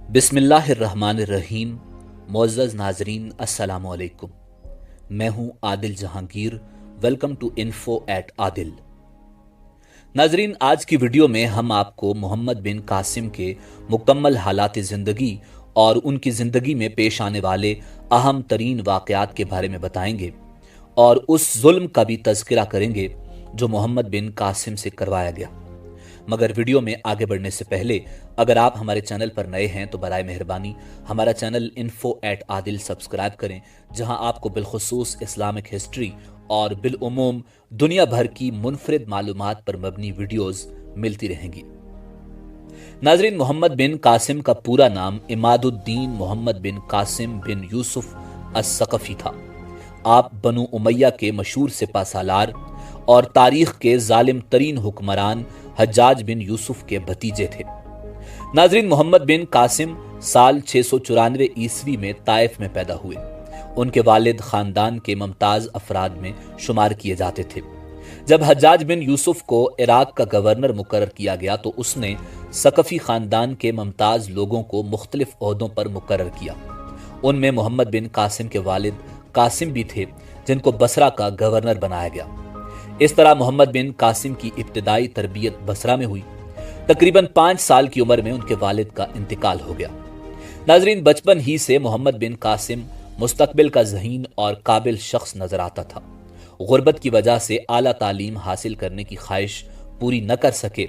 बिस्मिल्लाह अर्रहमान अर्रहीम। मुअज़्ज़ज़ नाज़रीन अस्सलामु अलैकुम। मैं हूं Adil Jahangir. Welcome to info at Adil. नाज़रीन, आज की वीडियो में हम आपको मोहम्मद बिन कासिम के मुकम्मल हालात ज़िंदगी और उनकी ज़िंदगी में पेश आने वाले अहम तरीन वाक़यात के बारे में बताएंगे और उस जुल्म का भी तज़किरा करेंगे जो मोहम्मद बिन कासिम से करवाया गया। मगर वीडियो में आगे बढ़ने से पहले अगर आप हमारे चैनल पर नए हैं तो बराए मेहरबानी हमारा channel info at Adil subscribe करें, जहां आपको बिलखुसूस इस्लामिक हिस्ट्री और बिलउमूम दुनिया भर की मुनफरिद मालूमात पर मबनी वीडियोस मिलती रहेंगी। नाज़रीन, मोहम्मद बिन कासिम का पूरा नाम इमादुद्दीन मोहम्मद बिन कासिम बिन यूसुफ अस-सकफी था। आप बनु उमैया के मशहूर सिपा सालार और तारीख के जालिम तरीन हुक्मरान हज्जाज बिन यूसुफ के भतीजे थे। नाज़रीन, मोहम्मद बिन कासिम साल 694 ईस्वी में ताइफ में पैदा हुए। उनके वालिद खानदान के मुमताज अफराद में शुमार किए जाते थे। जब हज्जाज बिन यूसुफ को इराक का गवर्नर मुकर्रर किया गया तो उसने सकफी खानदान के मुमताज लोगों को मुख्तलिफ ओहदों पर मुकर्रर किया। उनमें मोहम्मद बिन कासिम के वालिद कासिम भी थे, जिनको बसरा का गवर्नर बनाया गया। इस तरह मोहम्मद बिन कासिम की इब्तिदाई तरबियत बसरा में हुई। तकरीबन 5 साल की उम्र में उनके वालिद का इंतकाल हो गया। नाजरीन, बचपन ही से मोहम्मद बिन कासिम मुस्तकबिल का ज़हीन और काबिल शख्स नजर आता था। गुर्बत की वजह से आला तालीम हासिल करने की ख्वाहिश पूरी न कर सके,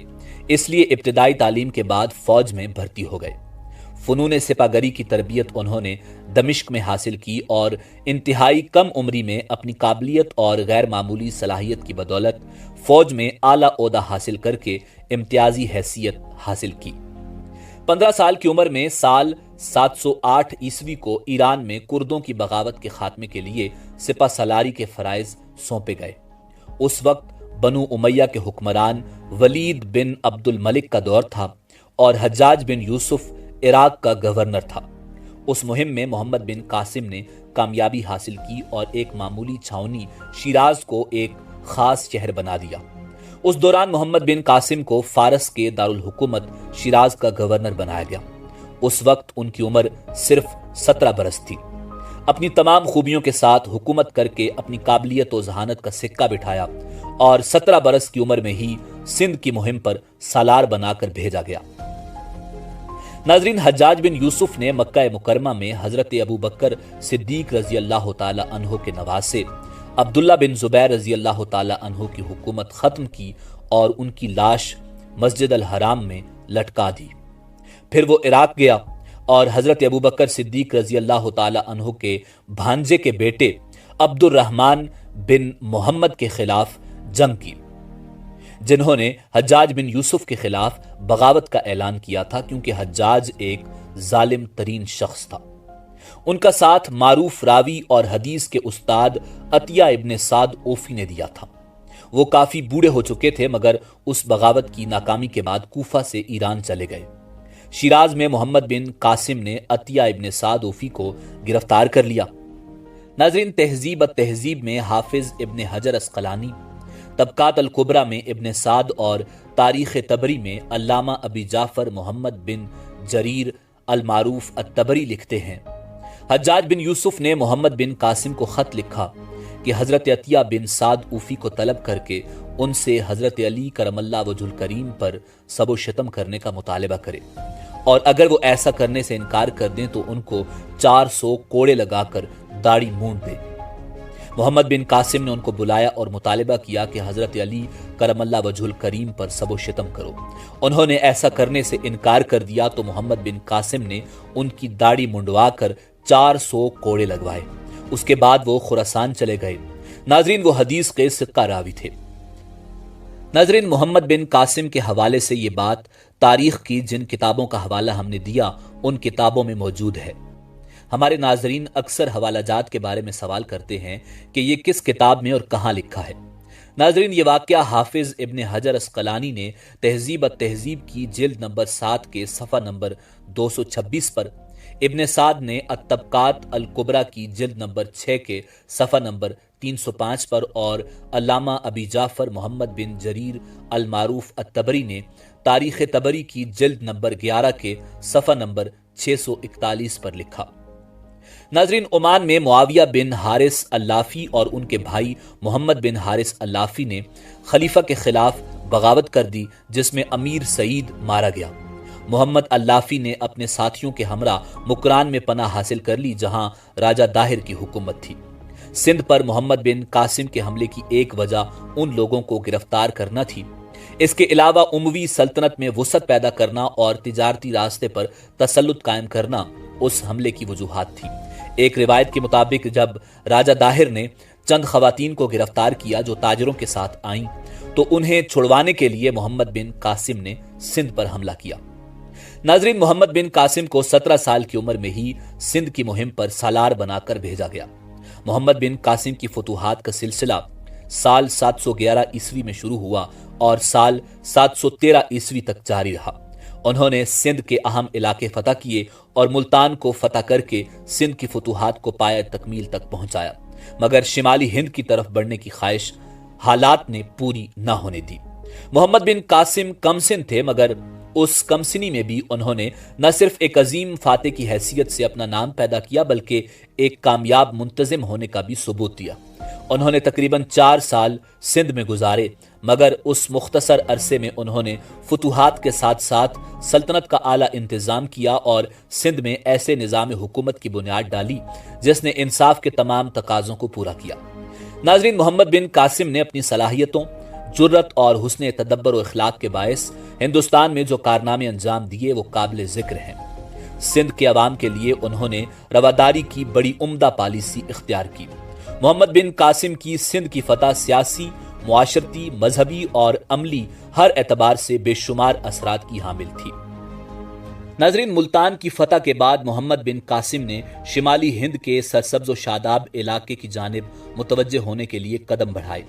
इसलिए इब्तिदाई तालीम के बाद फौज में भर्ती हो गए। फ़नून सिपागरी की तरबियत उन्होंने दमिश्क में हासिल की और इंतहाई कम उम्री में अपनी काबिलियत और गैर मामूली सलाहियत की बदौलत फौज में आला ओहदा हासिल करके इम्तियाजी हैसियत हासिल की। 15 साल की उम्र में साल 708 ईस्वी को ईरान में कुर्दों की बगावत के खात्मे के लिए सिपा सलारी के फराइज सौंपे गए। उस वक्त बनु उमैया के हुक्मरान वलीद बिन अब्दुल मलिक का दौर था और हज्जाज बिन यूसुफ इराक का गवर्नर था। उस मुहिम में मोहम्मद बिन कासिम ने कामयाबी हासिल की और एक मामूली छावनी शिराज को एक खास शहर बना दिया। उस दौरान मोहम्मद बिन कासिम को फारस के दारुल हुकूमत शिराज का गवर्नर बनाया गया। उस वक्त उनकी उम्र सिर्फ 17 बरस थी। अपनी तमाम खूबियों के साथ हुकूमत करके अपनी काबिलियत और जहानत का सिक्का बिठाया और 17 बरस की उम्र में ही सिंध की मुहिम पर सालार बनाकर भेजा गया। नाजरीन, हज्जाज बिन यूसुफ ने मक्का मुकरमा में हजरत अबू बकर सिद्दीक रजी अल्लाह ताला अन्हो के नवासे अब्दुल्ला बिन जुबैर रजी अल्लाह ताला अन्हो की हुकूमत खत्म की और उनकी लाश मस्जिद अल हराम में लटका दी। फिर वो इराक गया और हजरत अबू बकर सिद्दीक रजी अल्लाह ताला अन्हो के भांजे के बेटे अब्दुर्रहमान बिन मोहम्मद के खिलाफ जंग की, जिन्होंने हज्जाज बिन यूसुफ के खिलाफ बगावत का ऐलान किया था, क्योंकि हज्जाज एक जालिम तरीन शख्स था। उनका साथ मारूफ रावी और हदीस के उस्ताद अतिया इब्ने साद ओफी ने दिया था। वो काफी बूढ़े हो चुके थे, मगर उस बगावत की नाकामी के बाद कूफा से ईरान चले गए। शिराज में मोहम्मद बिन कासिम ने अतिया इब्ने साद ओफी को गिरफ्तार कर लिया। नाज़रीन, तहजीब तहजीब में हाफिज इब्ने हजर अस्कलानी, तबकात अल कुबरा में इब्ने साद और तारीख तबरी में अल्लामा अबी जाफर मोहम्मद बिन जरीर अल मारूफ अत-तबरी लिखते हैं, हज्जाज बिन यूसुफ ने मोहम्मद बिन कासिम को खत लिखा कि हजरत अतिया बिन साद ऊफी को तलब करके उनसे हजरत अली करमल्ला वजुल करीम पर सबो शतम करने का मुतालबा करे और अगर वो ऐसा करने से इनकार कर दें तो उनको 400 कोड़े लगाकर दाढ़ी मूंड दे। मोहम्मद बिन कासिम ने उनको बुलाया और मुतालिबा किया कि हजरत अली करमल्ला वजहुल करीम पर सबो शितम करो। उन्होंने ऐसा करने से इनकार कर दिया तो मोहम्मद बिन कासिम ने उनकी दाढ़ी मुंडवा कर 400 कोड़े लगवाए। उसके बाद वो खुरासान चले गए। नाजरीन, वो हदीस के सिक्का रावी थे। नाजरीन, मोहम्मद बिन कासिम के हवाले से ये बात तारीख की जिन किताबों का हवाला हमने दिया उन किताबों में मौजूद है। हमारे नाजरीन अक्सर हवालाजात के बारे में सवाल करते हैं कि ये किस किताब में और कहां लिखा है। नाजरीन, ये वाकया हाफिज इब्ने हजर अस्कलानी ने तहजीब तहजीब की जिल्द नंबर 7 के सफ़ा नंबर 226 पर ابن سعد نے الطبقات الکبریٰ کی جلد نمبر 6 کے صفحہ نمبر 305 پر اور علامہ ابی جعفر محمد بن جریر المعروف الطبری نے تاریخ طبری کی جلد نمبر 11 کے صفحہ نمبر 641 پر لکھا۔ ناظرین، عمان میں معاویہ بن حارث اللافی اور ان کے بھائی محمد بن حارث اللافی نے خلیفہ کے خلاف بغاوت کر دی، جس میں امیر سعید مارا گیا۔ محمد اللافی نے اپنے ساتھیوں کے ہمراہ مکران میں پناہ حاصل کر لی، جہاں راجہ داہر کی حکومت تھی۔ سندھ پر محمد بن قاسم کے حملے کی ایک وجہ ان لوگوں کو گرفتار کرنا تھی۔ اس کے علاوہ اموی سلطنت میں وسعت پیدا کرنا اور تجارتی راستے پر تسلط قائم کرنا اس حملے کی وجوہات تھی۔ ایک روایت کے مطابق جب راجہ داہر نے چند خواتین کو گرفتار کیا جو تاجروں کے ساتھ آئیں تو انہیں چھڑوانے کے لیے محمد بن قاسم نے سندھ پر حملہ کیا۔ ناظرین، محمد بن قاسم کو 17 سال کی عمر میں ہی سندھ کی مہم پر سالار بنا کر بھیجا گیا۔ محمد بن قاسم کی فتوحات کا سلسلہ سال 711 عیسوی میں شروع ہوا اور سال 713 عیسوی تک جاری رہا۔ انہوں نے سندھ کے اہم علاقے فتح کیے اور ملتان کو فتح کر کے سندھ کی فتوحات کو پایہ تکمیل تک پہنچایا، مگر شمالی ہند کی طرف بڑھنے کی خواہش حالات نے پوری نہ ہونے دی۔ محمد بن قاسم کم سن تھے، مگر اس کم سنی میں بھی انہوں نے نہ صرف ایک عظیم فاتح کی حیثیت سے اپنا نام پیدا کیا بلکہ ایک کامیاب منتظم ہونے کا بھی ثبوت دیا۔ انہوں نے تقریباً 4 سال سندھ میں گزارے، مگر اس مختصر عرصے میں انہوں نے فتوحات کے ساتھ ساتھ سلطنت کا اعلیٰ انتظام کیا اور سندھ میں ایسے نظام حکومت کی بنیاد ڈالی جس نے انصاف کے تمام تقاضوں کو پورا کیا۔ ناظرین، محمد بن قاسم نے اپنی صلاحیتوں، جرت اور حسن تدبر و اخلاق کے باعث ہندوستان میں جو کارنامے انجام دیے وہ قابل ذکر ہیں۔ سندھ کے عوام کے لیے انہوں نے رواداری کی بڑی عمدہ پالیسی اختیار کی۔ محمد بن قاسم کی سندھ کی فتح سیاسی، معاشرتی، مذہبی اور عملی ہر اعتبار سے بے شمار اثرات کی حامل تھی۔ ناظرین، ملتان کی فتح کے بعد محمد بن قاسم نے شمالی ہند کے سرسبز و شاداب علاقے کی جانب متوجہ ہونے کے لیے قدم بڑھائے۔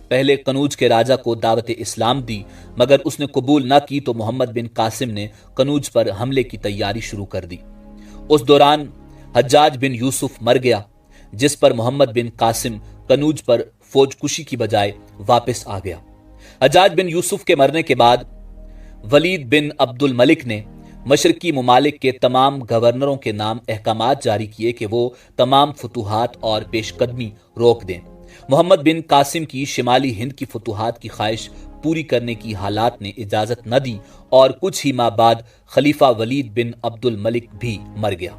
پہلے قنوج کے راجہ کو دعوت اسلام دی، مگر اس نے قبول نہ کی تو محمد بن قاسم نے قنوج پر حملے کی تیاری شروع کر دی۔ اس دوران حجاج بن یوسف مر گیا، جس پر محمد بن قاسم قنوج پر فوج کشی کی بجائے واپس آ گیا۔ حجاج بن یوسف کے مرنے کے بعد ولید بن عبد الملک نے مشرقی ممالک کے تمام گورنروں کے نام احکامات جاری کیے کہ وہ تمام فتوحات اور پیش قدمی روک دیں۔ محمد بن قاسم کی شمالی ہند کی فتوحات کی خواہش پوری کرنے کی حالات نے اجازت نہ دی اور کچھ ہی ماہ بعد خلیفہ ولید بن عبد الملک بھی مر گیا۔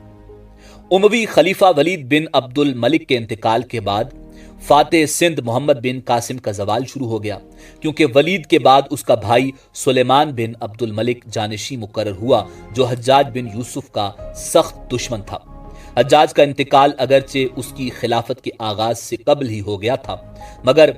اموی خلیفہ ولید بن عبد الملک کے انتقال کے بعد فاتح سندھ محمد بن قاسم کا زوال شروع ہو گیا، کیونکہ ولید کے بعد اس کا بھائی سلیمان بن عبد الملک جانشین مقرر ہوا، جو حجاج بن یوسف کا سخت دشمن تھا۔ حجاج کا انتقال اگرچہ اس کی خلافت کے آغاز سے قبل ہی ہو گیا تھا، مگر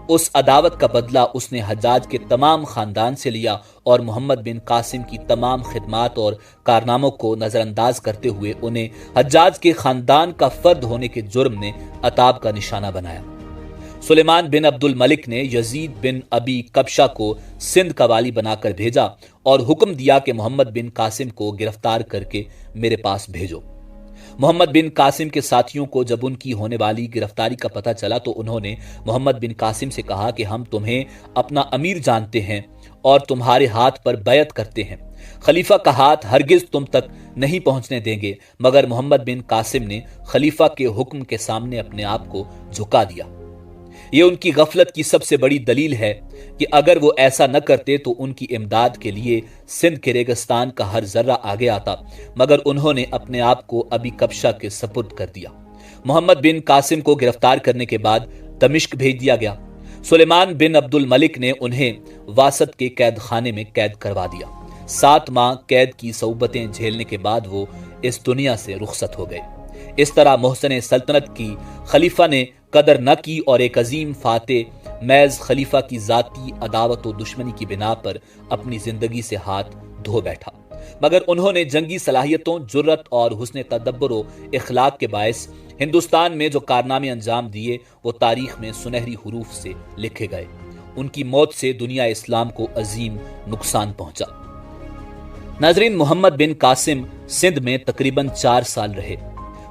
اس عداوت کا بدلہ اس نے حجاج کے تمام خاندان سے لیا اور محمد بن قاسم کی تمام خدمات اور کارناموں کو نظر انداز کرتے ہوئے انہیں حجاج کے خاندان کا فرد ہونے کے جرم نے عتاب کا نشانہ بنایا۔ سلیمان بن عبد الملک نے یزید بن ابی کبشہ کو سندھ کا والی بنا کر بھیجا اور حکم دیا کہ محمد بن قاسم کو گرفتار کر کے میرے پاس بھیجو۔ محمد بن قاسم کے ساتھیوں کو جب ان کی ہونے والی گرفتاری کا پتہ چلا تو انہوں نے محمد بن قاسم سے کہا کہ ہم تمہیں اپنا امیر جانتے ہیں اور تمہارے ہاتھ پر بیعت کرتے ہیں، خلیفہ کا ہاتھ ہرگز تم تک نہیں پہنچنے دیں گے، مگر محمد بن قاسم نے خلیفہ کے حکم کے سامنے اپنے آپ کو جھکا دیا۔ یہ ان کی غفلت کی سب سے بڑی دلیل ہے کہ اگر وہ ایسا نہ کرتے تو ان کی امداد کے لیے سندھ کے ریگستان کا ہر ذرہ آگے آتا، مگر انہوں نے اپنے آپ کو ابی کبشہ کے سپرد کر دیا۔ محمد بن قاسم کو گرفتار کرنے کے بعد دمشق بھیج دیا گیا۔ سلیمان بن عبد الملک نے انہیں واسط کے قید خانے میں قید کروا دیا۔ 7 ماہ قید کی صعوبتیں جھیلنے کے بعد وہ اس دنیا سے رخصت ہو گئے۔ اس طرح محسن سلطنت کی خلیفہ نے قدر نہ کی اور ایک عظیم فاتح محض خلیفہ کی ذاتی عداوت و دشمنی کی بنا پر اپنی زندگی سے ہاتھ دھو بیٹھا، مگر انہوں نے جنگی صلاحیتوں، جرت اور حسن تدبر و اخلاق کے باعث ہندوستان میں جو کارنامے انجام دیے وہ تاریخ میں سنہری حروف سے لکھے گئے۔ ان کی موت سے دنیا اسلام کو عظیم نقصان پہنچا۔ नाजरीन, मोहम्मद बिन कासिम सिंध में तकरीबन 4 साल रहे।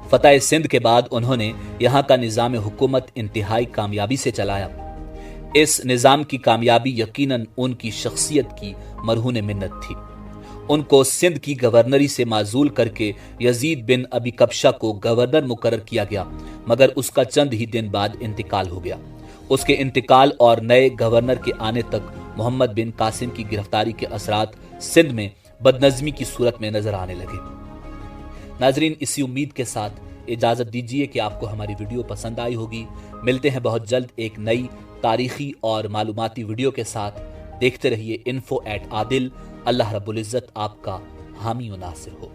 फतह सिंध के बाद उन्होंने यहाँ का निजाम हुकूमत इंतहाई कामयाबी से चलाया। इस निजाम की कामयाबी यकीनन उनकी शख्सियत की मरहून मिन्नत थी। उनको सिंध की गवर्नरी से माजूल करके यजीद बिन अबी कबशा को गवर्नर मुकर्रर किया गया, मगर उसका चंद ही दिन बाद इंतकाल हो गया। उसके इंतकाल और नए गवर्नर के आने तक मोहम्मद बिन कासिम की गिरफ्तारी के असरात सिंध में बदनज़मी की सूरत में नजर आने लगे। नाजरीन, इसी उम्मीद के साथ इजाजत दीजिए कि आपको हमारी वीडियो पसंद आई होगी। मिलते हैं बहुत जल्द एक नई तारीखी और मालूमाती वीडियो के साथ। देखते रहिए info@adil। अल्लाह रब्बुल इज़्ज़त आपका हामी व नासिर हो।